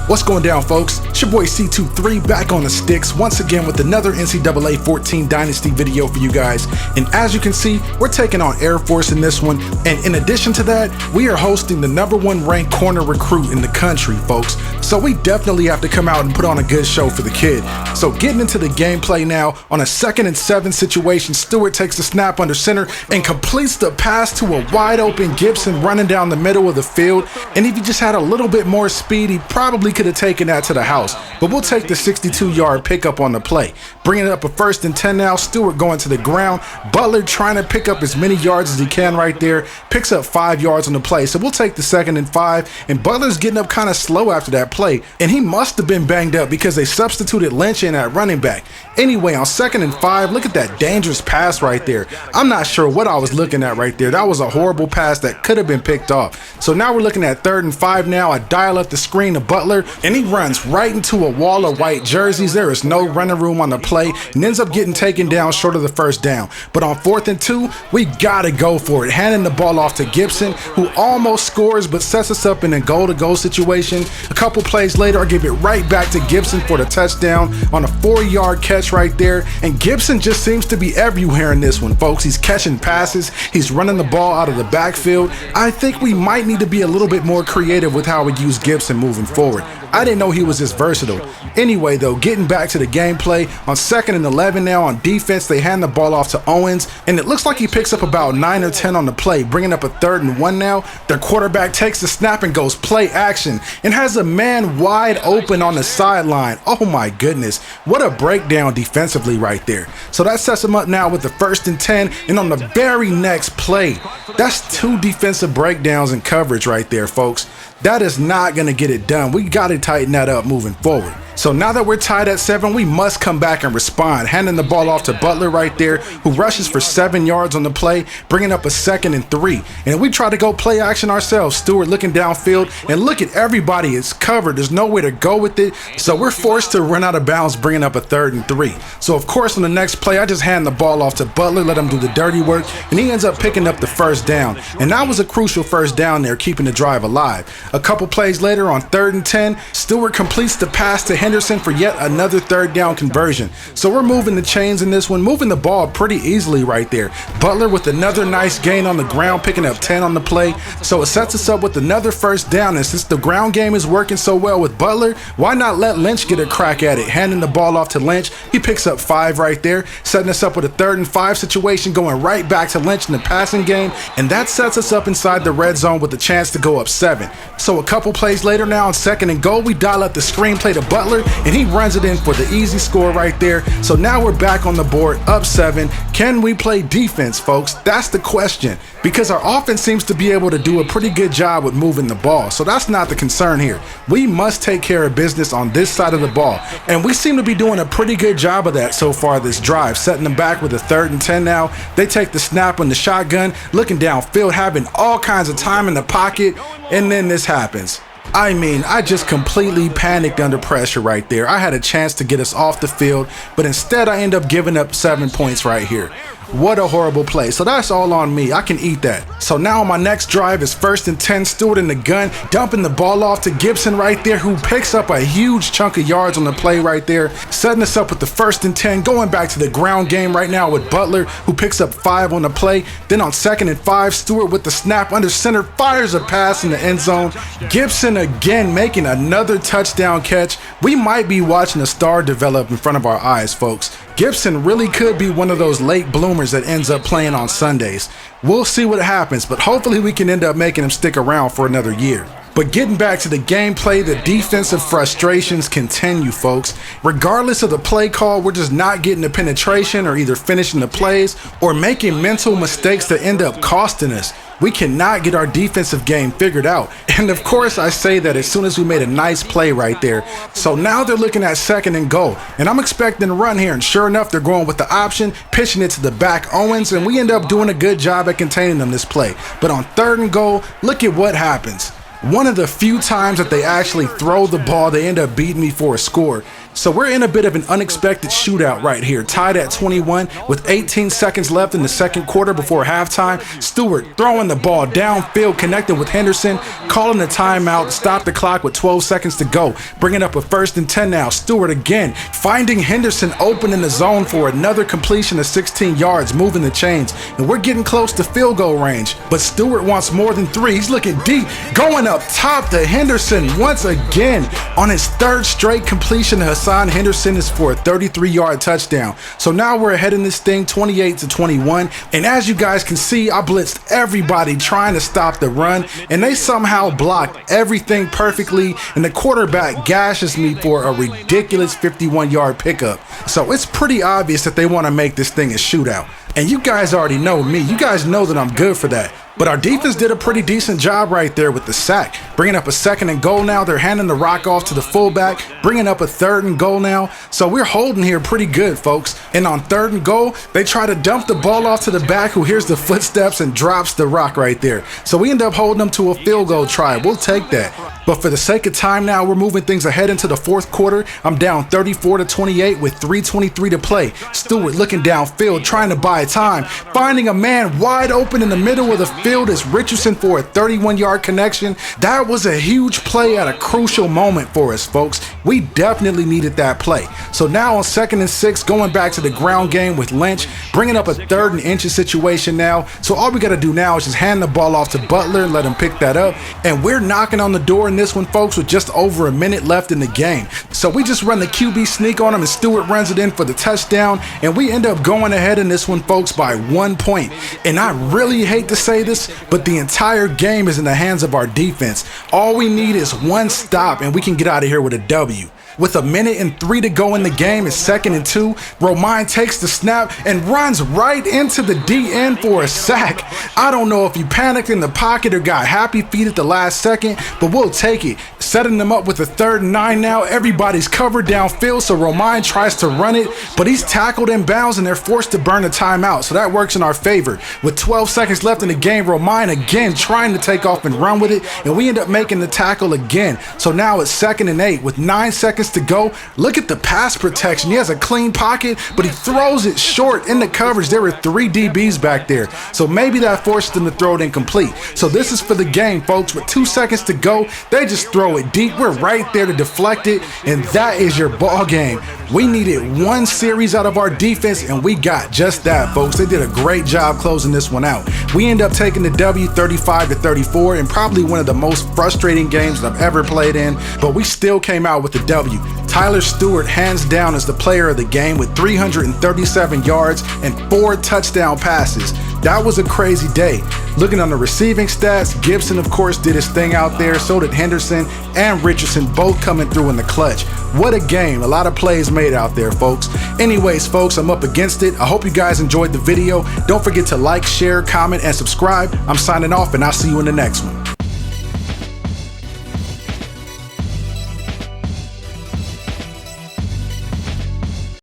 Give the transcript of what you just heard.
What's going down, folks? It's your boy C23 back on the sticks once again with another NCAA 14 Dynasty video for you guys. And as you can see, we're taking on Air Force in this one. And in addition to that, we are hosting the #1 ranked corner recruit in the country, folks. So we definitely have to come out and put on a good show for the kid. So getting into the gameplay now, on a 2nd and 7 situation, Stewart takes the snap under center and completes the pass to a wide open Gibson running down the middle of the field. And if he just had a little bit more speed, he probably could have taken that to the house, but we'll take the 62-yard pickup on the play. Bringing it up a 1st and 10 now, Stewart going to the ground. Butler trying to pick up as many yards as he can right there, picks up 5 yards on the play, so we'll take the 2nd and 5, and Butler's getting up kind of slow after that play, and he must have been banged up because they substituted Lynch in at running back. Anyway, on 2nd and 5, look at that dangerous pass right there. I'm not sure what I was looking at right there. That was a horrible pass that could have been picked off. So now we're looking at 3rd and 5 now. I dial up the screen to Butler, and he runs right into a wall of white jerseys. There is no running room on the play and ends up getting taken down short of the 1st down. But on 4th and 2, we gotta go for it, handing the ball off to Gibson, who almost scores but sets us up in a goal-to-goal situation. A couple plays later, I give it right back to Gibson for the touchdown on a 4-yard catch right there. And Gibson just seems to be everywhere in this one, folks. He's catching passes, he's running the ball out of the backfield. I think we might need to be a little bit more creative with how we use Gibson moving forward. I didn't know he was this versatile. Anyway though, getting back to the gameplay, on 2nd and 11 now on defense, they hand the ball off to Owens, and it looks like he picks up about 9 or 10 on the play, bringing up a 3rd and 1 now. Their quarterback takes the snap and goes play action and has a man wide open on the sideline. Oh my goodness, what a breakdown defensively right there. So that sets him up now with the 1st and 10, and on the very next play, that's 2 defensive breakdowns in coverage right there, folks. That is not going to get it done. We got to tighten that up moving forward. So now that we're tied at 7, we must come back and respond, handing the ball off to Butler right there, who rushes for 7 yards on the play, bringing up a 2nd and 3. And we try to go play action ourselves. Stewart looking downfield, and look at everybody. It's covered. There's nowhere to go with it. So we're forced to run out of bounds, bringing up a 3rd and 3. So of course on the next play, I just hand the ball off to Butler, let him do the dirty work, and he ends up picking up the 1st down. And that was a crucial 1st down there, keeping the drive alive. A couple plays later on 3rd and 10, Stewart completes the pass to Henderson for yet another 3rd down conversion. So we're moving the chains in this one, moving the ball pretty easily right there. Butler with another nice gain on the ground, picking up 10 on the play. So it sets us up with another 1st down, and since the ground game is working so well with Butler, why not let Lynch get a crack at it? Handing the ball off to Lynch, he picks up 5 right there, setting us up with a 3rd and 5 situation, going right back to Lynch in the passing game, and that sets us up inside the red zone with a chance to go up 7. So a couple plays later now on 2nd and goal, we dial up the screenplay to Butler, and he runs it in for the easy score right there. So now we're back on the board, up 7. Can we play defense, folks? That's the question, because our offense seems to be able to do a pretty good job with moving the ball. So that's not the concern here. We must take care of business on this side of the ball, and we seem to be doing a pretty good job of that so far this drive, setting them back with a 3rd and 10 now. They take the snap on the shotgun, looking downfield, having all kinds of time in the pocket, and then this happens. I mean, I just completely panicked under pressure right there. I had a chance to get us off the field, but instead I end up giving up 7 points right here. What a horrible play. So that's all on me. I can eat that. So now on my next drive is 1st and 10, Stewart in the gun, dumping the ball off to Gibson right there, who picks up a huge chunk of yards on the play right there, setting us up with the 1st and 10, going back to the ground game right now with Butler, who picks up 5 on the play. Then on 2nd and 5, Stewart with the snap under center, fires a pass in the end zone. Gibson again making another touchdown catch. We might be watching a star develop in front of our eyes, folks. Gibson really could be one of those late bloomers that ends up playing on Sundays. We'll see what happens, but hopefully we can end up making him stick around for another year. But getting back to the gameplay, the defensive frustrations continue, folks. Regardless of the play call, we're just not getting the penetration or either finishing the plays or making mental mistakes that end up costing us. We cannot get our defensive game figured out. And of course I say that as soon as we made a nice play right there. So now they're looking at 2nd and goal, and I'm expecting to run here, and sure enough, they're going with the option, pitching it to the back Owens, and we end up doing a good job at containing them this play. But on 3rd and goal, look at what happens. One of the few times that they actually throw the ball, they end up beating me for a score. So we're in a bit of an unexpected shootout right here, tied at 21 with 18 seconds left in the second quarter before halftime. Stewart throwing the ball downfield, connecting with Henderson, calling the timeout, stop the clock with 12 seconds to go, bringing up a 1st and 10 now. Stewart again, finding Henderson open in the zone for another completion of 16 yards, moving the chains, and we're getting close to field goal range. But Stewart wants more than 3. He's looking deep, going up top to Henderson once again on his 3rd straight completion. Hassan Henderson is for a 33-yard touchdown. So now we're ahead in this thing 28-21, and as you guys can see, I blitzed everybody trying to stop the run, and they somehow blocked everything perfectly, and the quarterback gashes me for a ridiculous 51-yard pickup. So it's pretty obvious that they want to make this thing a shootout, and you guys already know me. You guys know that I'm good for that. But our defense did a pretty decent job right there with the sack. Bringing up a 2nd and goal now. They're handing the rock off to the fullback, bringing up a 3rd and goal now. So we're holding here pretty good, folks. And on 3rd and goal, they try to dump the ball off to the back, who hears the footsteps and drops the rock right there. So we end up holding them to a field goal try. We'll take that. But for the sake of time now, we're moving things ahead into the 4th quarter. I'm down 34-28 with 3:23 to play. Stewart looking downfield, trying to buy time, finding a man wide open in the middle of the field is Richardson for a 31-yard connection. That was a huge play at a crucial moment for us, folks. We definitely needed that play. So now on 2nd and 6, going back to the ground game with Lynch, bringing up a 3rd and inches situation now. So all we got to do now is just hand the ball off to Butler, let him pick that up, and we're knocking on the door in this one, folks, with just over a minute left in the game. So we just run the QB sneak on him, and Stewart runs it in for the touchdown, and we end up going ahead in this one, folks, by 1 point. And I really hate to say this, but the entire game is in the hands of our defense. All we need is one stop, and we can get out of here with a W. With a minute and 3 to go in the game, it's 2nd and 2. Romain takes the snap and runs right into the DN for a sack. I don't know if he panicked in the pocket or got happy feet at the last second, but we'll take it. Setting them up with a 3rd and 9 now. Everybody's covered downfield, so Romain tries to run it, but he's tackled in bounds and they're forced to burn a timeout, so that works in our favor. With 12 seconds left in the game, Romain again trying to take off and run with it, and we end up making the tackle again. So now it's 2nd and 8 with 9 seconds to go. Look at the pass protection. He has a clean pocket, but he throws it short in the coverage. There were 3 DBs back there, so maybe that forced him to throw it incomplete. So this is for the game, folks. With 2 seconds to go, they just throw it deep. We're right there to deflect it, and that is your ball game. We needed one series out of our defense, and we got just that, folks. They did a great job closing this one out. We end up taking the W 35-34, and probably one of the most frustrating games that I've ever played in, but we still came out with the W. Tyler Stewart hands down as the player of the game with 337 yards and 4 touchdown passes. That was a crazy day. Looking on the receiving stats, Gibson of course did his thing out there, so did Henderson and Richardson, both coming through in the clutch. What a game. A lot of plays made out there, folks. Anyways, folks, I'm up against it. I hope you guys enjoyed the video. Don't forget to like, share, comment, and subscribe. I'm signing off, and I'll see you in the next one.